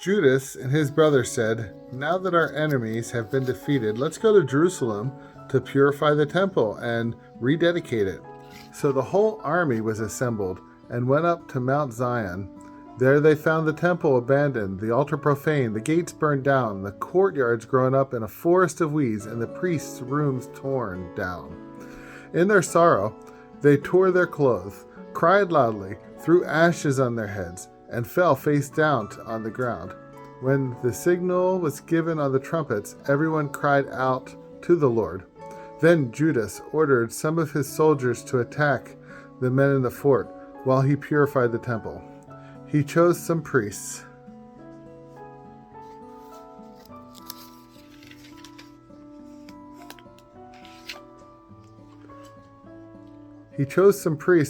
Judas and his brothers said, "Now that our enemies have been defeated, let's go to Jerusalem to purify the temple and rededicate it." So the whole army was assembled and went up to Mount Zion. There they found the temple abandoned, the altar profane, the gates burned down, the courtyards grown up in a forest of weeds, and the priests' rooms torn down. In their sorrow, they tore their clothes, cried loudly, threw ashes on their heads, and fell face down on the ground. When the signal was given on the trumpets, everyone cried out to the Lord. Then Judas ordered some of his soldiers to attack the men in the fort while he purified the temple. He chose some priests.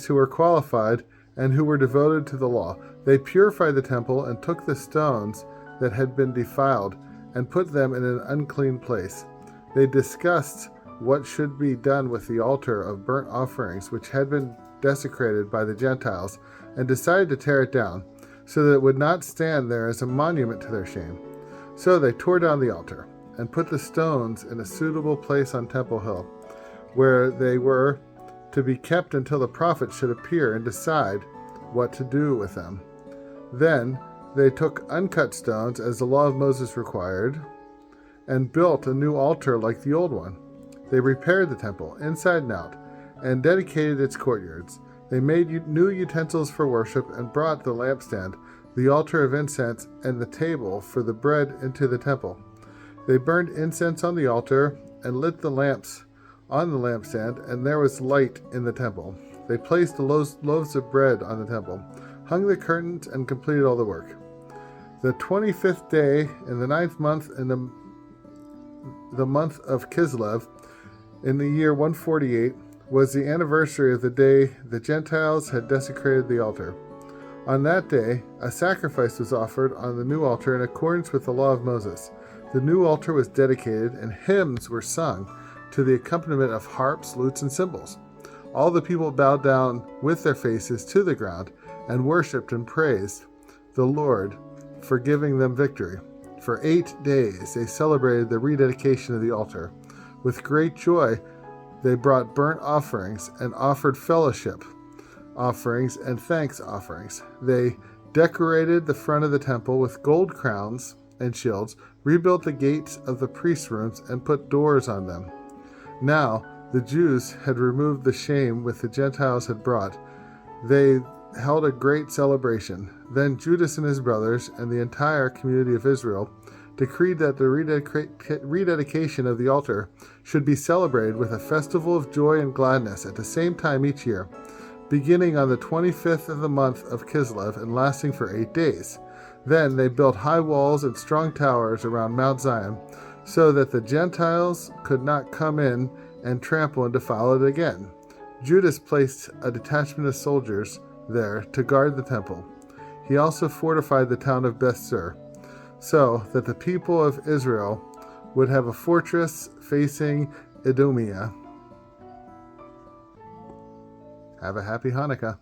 Who were qualified and who were devoted to the law. They purified the temple and took the stones that had been defiled and put them in an unclean place. They discussed what should be done with the altar of burnt offerings, which had been desecrated by the Gentiles, and decided to tear it down, so that it would not stand there as a monument to their shame. So they tore down the altar and put the stones in a suitable place on Temple Hill, where they were to be kept until the prophet should appear and decide what to do with them. Then they took uncut stones, as the law of Moses required, and built a new altar like the old one. They repaired the temple, inside and out, and dedicated its courtyards. They made new utensils for worship and brought the lampstand, the altar of incense, and the table for the bread into the temple. They burned incense on the altar and lit the lamps on the lampstand, and there was light in the temple. They placed the loaves of bread on the temple, hung the curtains, and completed all the work. The 25th day in the 9th month in the month of Kislev, in the year 148, was the anniversary of the day the Gentiles had desecrated the altar. On that day, a sacrifice was offered on the new altar in accordance with the law of Moses. The new altar was dedicated, and hymns were sung to the accompaniment of harps, lutes, and cymbals. All the people bowed down with their faces to the ground and worshipped and praised the Lord for giving them victory. For 8 days they celebrated the rededication of the altar. With great joy they brought burnt offerings and offered fellowship offerings and thanks offerings. They decorated the front of the temple with gold crowns and shields, rebuilt the gates of the priest rooms, and put doors on them. Now the Jews had removed the shame which the Gentiles had brought. They held a great celebration. Then Judas and his brothers and the entire community of Israel decreed that the rededication of the altar should be celebrated with a festival of joy and gladness at the same time each year, beginning on the 25th of the month of Kislev and lasting for 8 days. Then they built high walls and strong towers around Mount Zion, so that the Gentiles could not come in and trample and defile it again. Judas placed a detachment of soldiers there to guard the temple. He also fortified the town of Beth-sur, so that the people of Israel would have a fortress facing Idumea. Have a happy Hanukkah.